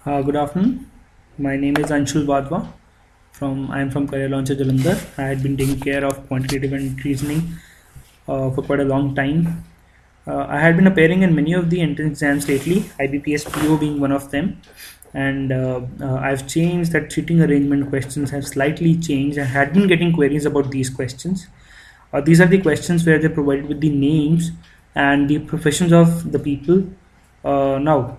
Good afternoon. My name is Anshul Vadwa. I am from Career Launcher Jalandhar. I had been taking care of quantitative and reasoning for quite a long time. I had been appearing in many of the entrance exams lately, IBPS PO being one of them. And I've changed that seating arrangement questions have slightly changed. I had been getting queries about these questions. These are the questions where they're provided with the names and the professions of the people. Now,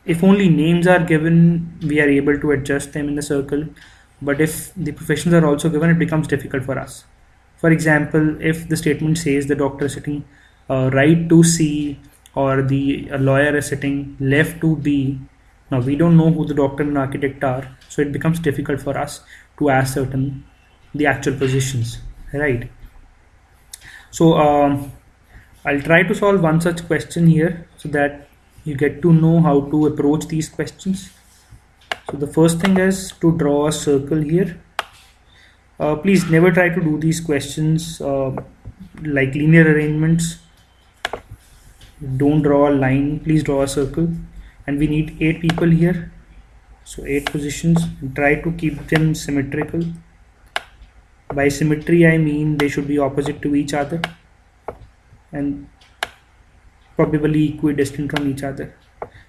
if only names are given, we are able to adjust them in the circle. But if the professions are also given, it becomes difficult for us. For example, if the statement says the doctor is sitting right to C, or the lawyer is sitting left to B, now we don't know who the doctor and architect are, so it becomes difficult for us to ascertain the actual positions, right? So I'll try to solve one such question here so that you get to know how to approach these questions. So the first thing is to draw a circle here. Please never try to do these questions like linear arrangements. Don't draw a line, please draw a circle. And we need 8 people here. So 8 positions. Try to keep them symmetrical. By symmetry I mean they should be opposite to each other and probably equidistant from each other.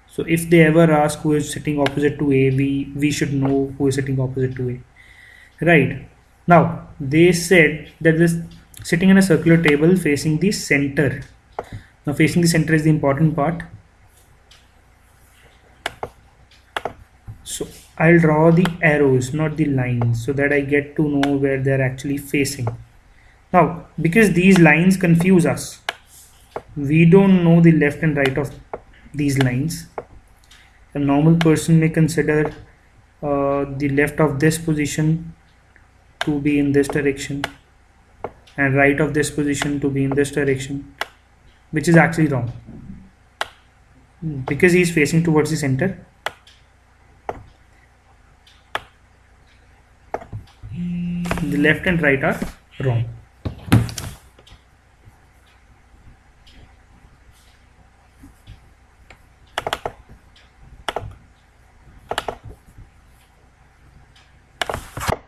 So if they ever ask who is sitting opposite to A, we should know who is sitting opposite to A. Right. Now they said that this sitting in a circular table facing the center. Now facing the center is the important part. So I'll draw the arrows, not the lines, so that I get to know where they're actually facing. Now, because these lines confuse us, we don't know the left and right of these lines. A normal person may consider the left of this position to be in this direction and right of this position to be in this direction, which is actually wrong because he is facing towards the center. The left and right are wrong.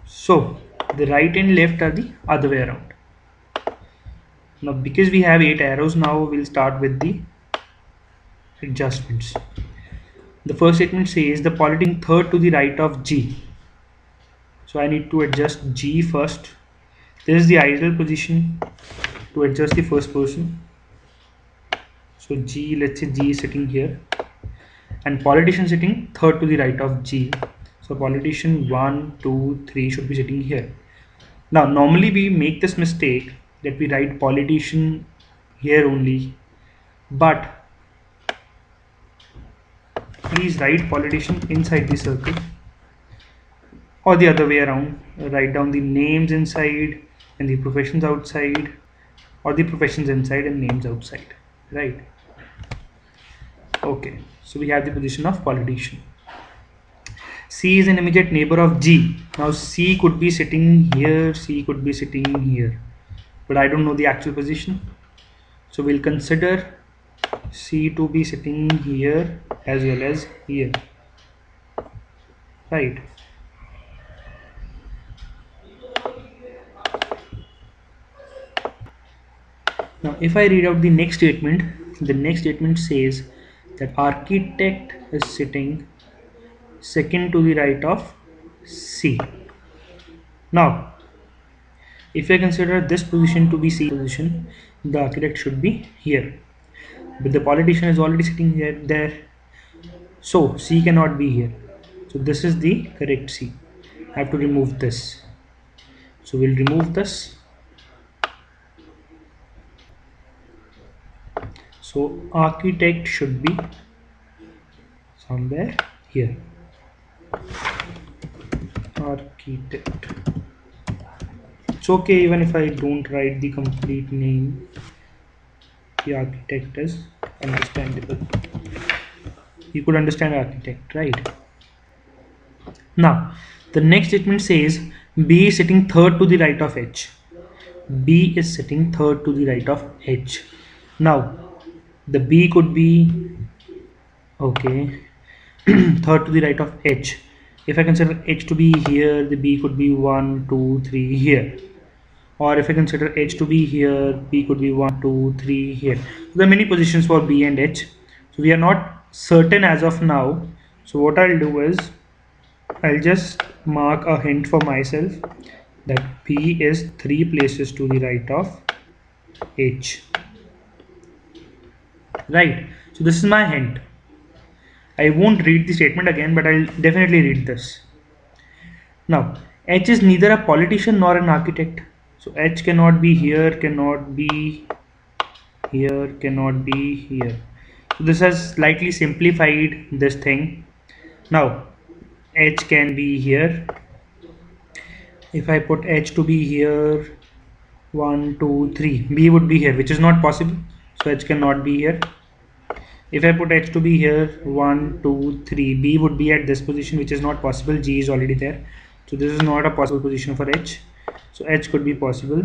So the right and left are the other way around. Now because we have 8 arrows, now we'll start with the adjustments. The first statement says the politician third to the right of G. So I need to adjust G first. This is the ideal position to adjust the first person. So G, let's say G is sitting here and politician sitting third to the right of G. So politician 1, 2, 3 should be sitting here. Now normally we make this mistake that we write politician here only, but please write politician inside the circle or the other way around. Write down the names inside and the professions outside, or the professions inside and names outside, right? Okay, so we have the position of politician. C is an immediate neighbor of G. Now C could be sitting here, C could be sitting here, but I don't know the actual position. So we'll consider C to be sitting here as well as here, right? Now if I read out the next statement says that architect is sitting second to the right of C. Now if I consider this position to be C position, the architect should be here, but the politician is already sitting there, so C cannot be here. So this is the correct C. I have to remove this. So we'll remove this. So architect should be somewhere here. Architect. It's okay even if I don't write the complete name. The architect is understandable. You could understand architect, right? Now the next statement says B is sitting third to the right of H. B is sitting third to the right of H. Now the B could be okay. third to the right of H. If I consider H to be here, the B could be 1, 2, 3 here. Or if I consider H to be here, B could be 1, 2, 3 here. So there are many positions for B and H. So we are not certain as of now. So what I'll do is I'll just mark a hint for myself that B is 3 places to the right of H. Right. So this is my hint. I won't read the statement again, but I'll definitely read this. Now, H is neither a politician nor an architect. So H cannot be here, cannot be here, cannot be here. So this has slightly simplified this thing. Now, H can be here. If I put H to be here, 1, 2, 3, B would be here, which is not possible. So H cannot be here. If I put H to be here, 1, 2, 3, B would be at this position, which is not possible. G is already there. So this is not a possible position for H. So H could be possible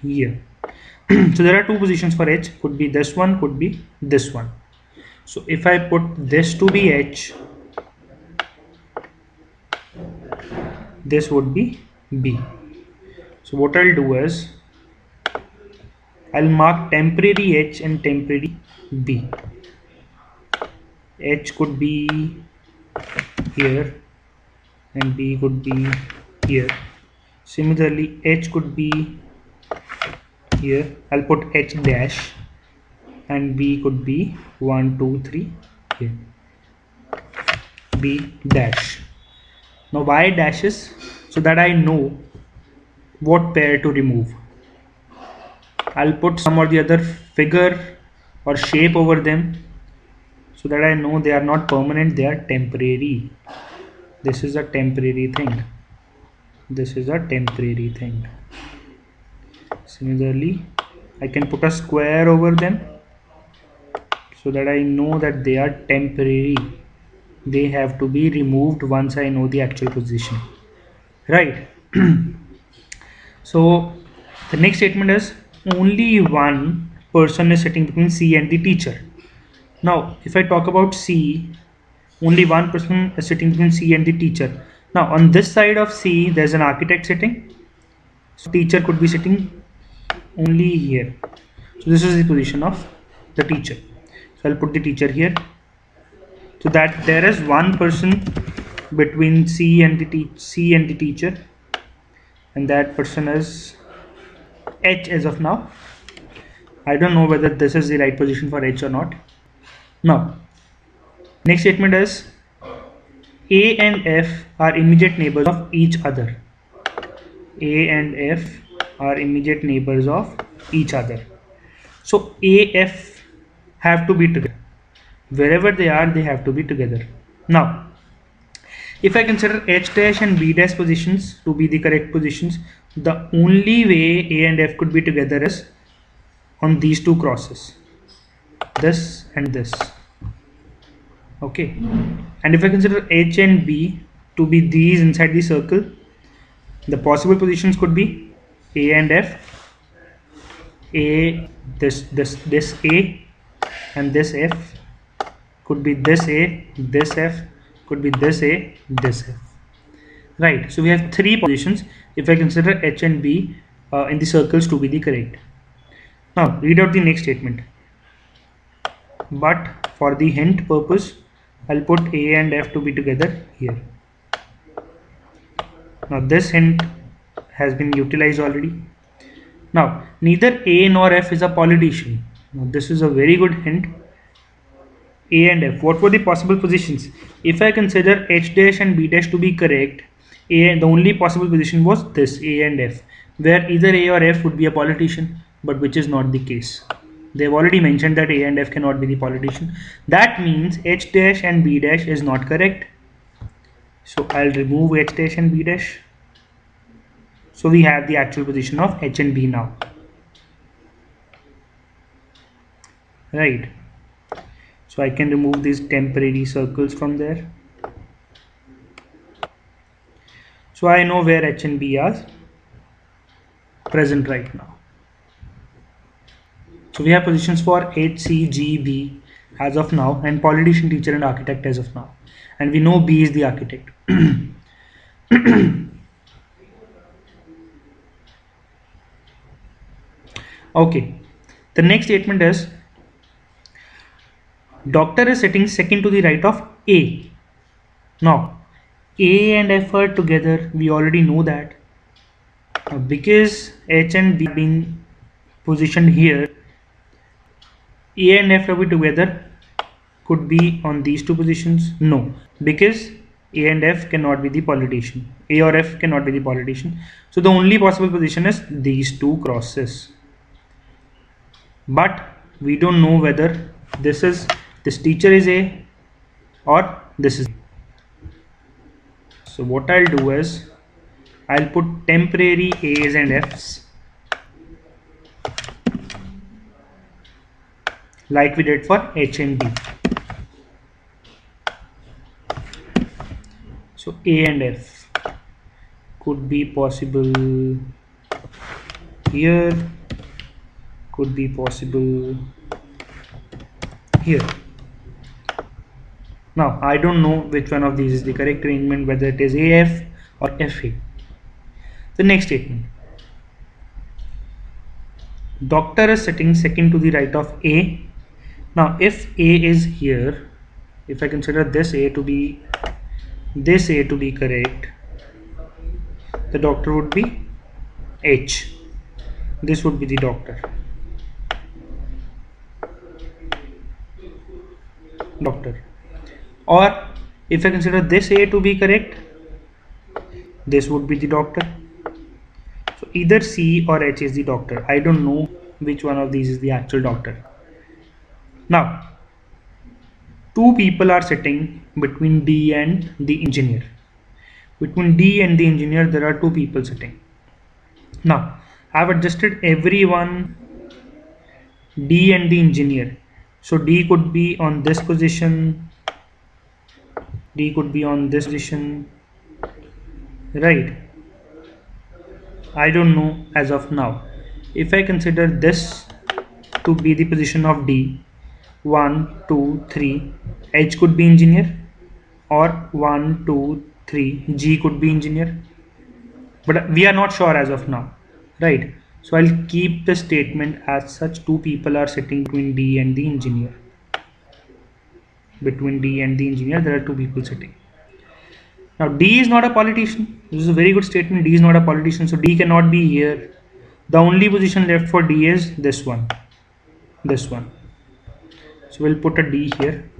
here. So there are two positions for H. Could be this one, could be this one. So if I put this to be H, this would be B. So what I'll do is I'll mark temporary H and temporary B. H could be here and B could be here. Similarly, H could be here. I'll put H dash and B could be 1, 2, 3 here. B dash. Now why dashes? So that I know what pair to remove. I'll put some or the other figure or shape over them so that I know they are not permanent, they are temporary. This is a temporary thing. This is a temporary thing. Similarly, I can put a square over them so that I know that they are temporary. They have to be removed once I know the actual position. Right. So the next statement is only one person is sitting between C and the teacher. Now, if I talk about C, only one person is sitting between C and the teacher. Now, on this side of C, there's an architect sitting. So, teacher could be sitting only here. So, this is the position of the teacher. So, I'll put the teacher here. So that there is one person between C and the teacher, and that person is H as of now. I don't know whether this is the right position for H or not. Now, next statement is A and F are immediate neighbors of each other. A and F are immediate neighbors of each other. So A, F have to be together. Wherever they are, they have to be together. Now, if I consider H dash and B dash positions to be the correct positions, the only way A and F could be together is on these two crosses, this and this. Okay, and if I consider H and B to be these inside the circle, the possible positions could be A and F, A, this A, and this F, could be this A, this F, could be this A, this F. Right, so we have three positions if I consider H and B in the circles to be the correct. Now read out the next statement. But for the hint purpose, I'll put A and F to be together here. Now this hint has been utilized already. Now neither A nor F is a politician. Now this is a very good hint. A and F, what were the possible positions? If I consider H dash and B dash to be correct, the only possible position was this A and F, where either A or F would be a politician, but which is not the case. They've already mentioned that A and F cannot be the politician. That means H dash and B dash is not correct. So I'll remove H dash and B dash. So we have the actual position of H and B now. Right. So I can remove these temporary circles from there. So I know where H and B are present right now. So we have positions for H, C, G, B as of now, and politician, teacher, and architect as of now. And we know B is the architect. Okay. The next statement is doctor is sitting second to the right of A. Now, A and F are together. We already know that. Because H and B being positioned here, A and F will be together. Could be on these two positions? No, because A and F cannot be the politician. A or F cannot be the politician. So the only possible position is these two crosses. But we don't know whether this teacher is A or this is A. So what I'll do is I'll put temporary A's and F's like we did for H and B. So A and F could be possible here, could be possible here. Now I don't know which one of these is the correct arrangement, whether it is AF or FA. The next statement. Doctor is sitting second to the right of A. Now if A is here, if I consider this A to be correct, the doctor would be H. This would be the doctor. Or if I consider this A to be correct, this would be the doctor. So either C or H is the doctor. I don't know which one of these is the actual doctor. Now, two people are sitting between D and the engineer. Between D and the engineer, there are two people sitting. Now, I have adjusted everyone, D and the engineer. So D could be on this position, D could be on this position, right? I don't know as of now. If I consider this to be the position of D, 1, 2, 3, H could be engineer, or 1, 2, 3, G could be engineer, but we are not sure as of now, right? So I'll keep the statement as such. Two people are sitting between D and the engineer. Between D and the engineer, there are two people sitting. Now D is not a politician. This is a very good statement. D is not a politician, so D cannot be here. The only position left for D is this one. This one. So we'll put a D here.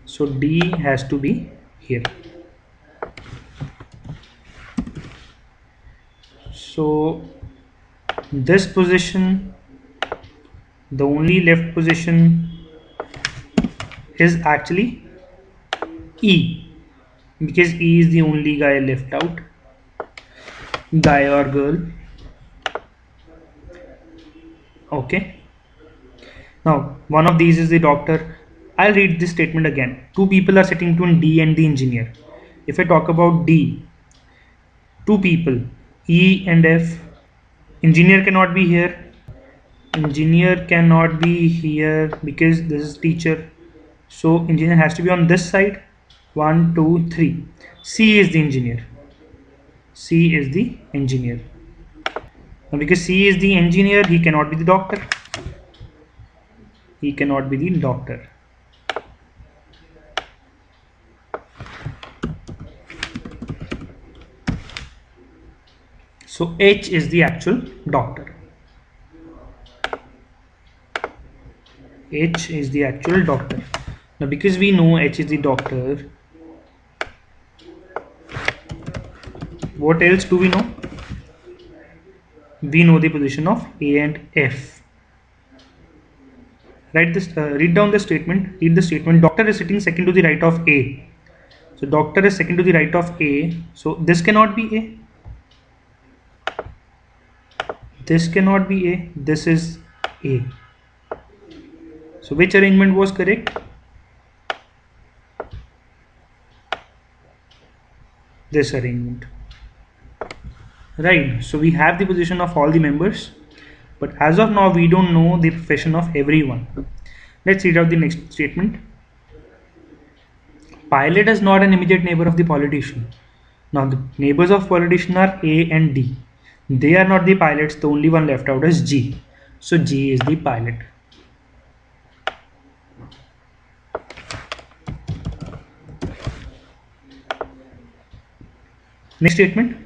So D has to be here. So this position, the only left position is actually E, because E is the only guy left out, guy or girl. Okay. Now one of these is the doctor. I'll read this statement again. Two people are sitting between D and the engineer. If I talk about D, two people, E and F. Engineer cannot be here. Engineer cannot be here because this is teacher. So engineer has to be on this side. 1, 2, 3. C is the engineer. C is the engineer. Now because C is the engineer, he cannot be the doctor. He cannot be the doctor. So H is the actual doctor. H is the actual doctor. Now because we know H is the doctor, what else do we know? We know the position of A and F. Write this, read down the statement. Read the statement. Doctor is sitting second to the right of A. So doctor is second to the right of A. So this cannot be A. This cannot be A. This is A. So which arrangement was correct? This arrangement. right? So we have the position of all the members, but as of now we don't know the profession of everyone. Let's read out the next statement. Pilot is not an immediate neighbor of the politician. Now the neighbors of politician are A and D. They are not the pilots. The only one left out is G. So G is the pilot. Next statement.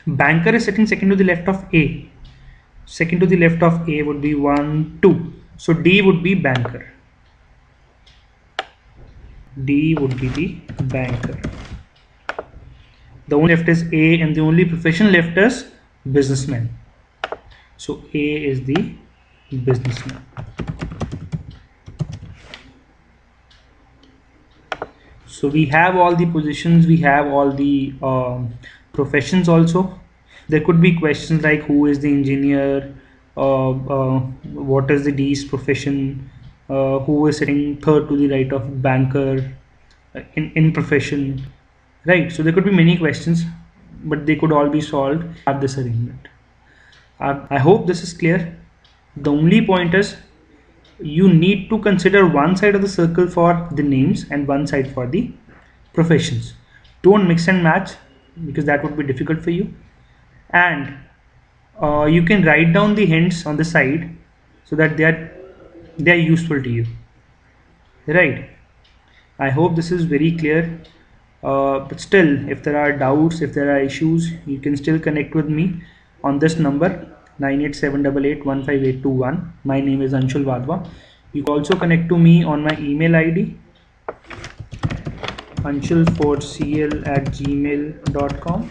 Banker is sitting second to the left of A. Second to the left of A would be 1, 2. So D would be banker. D would be the banker. The only left is A and the only profession left is businessman. So A is the businessman. So we have all the positions, we have all the professions also. There could be questions like who is the engineer, what is the D's profession, who is sitting third to the right of banker in profession, right? So there could be many questions, but they could all be solved at this arrangement. I hope this is clear. The only point is you need to consider one side of the circle for the names and one side for the professions. Don't mix and match because that would be difficult for you. And you can write down the hints on the side so that they are useful to you. Right. I hope this is very clear. But still, if there are doubts, if there are issues, you can still connect with me on this number 9878815821. My name is Anshul Vadva. You can also connect to me on my email ID anshul4cl@gmail.com,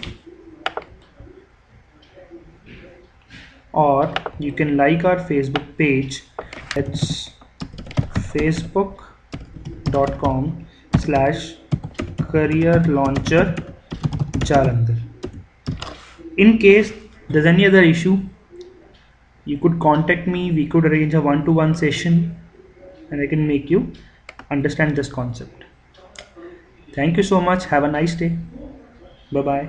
or you can like our Facebook page. It's facebook.com/career launcher Jalandhar. In case there's any other issue, you could contact me. We could arrange a one-to-one session and I can make you understand this concept. Thank you so much. Have a nice day. Bye bye.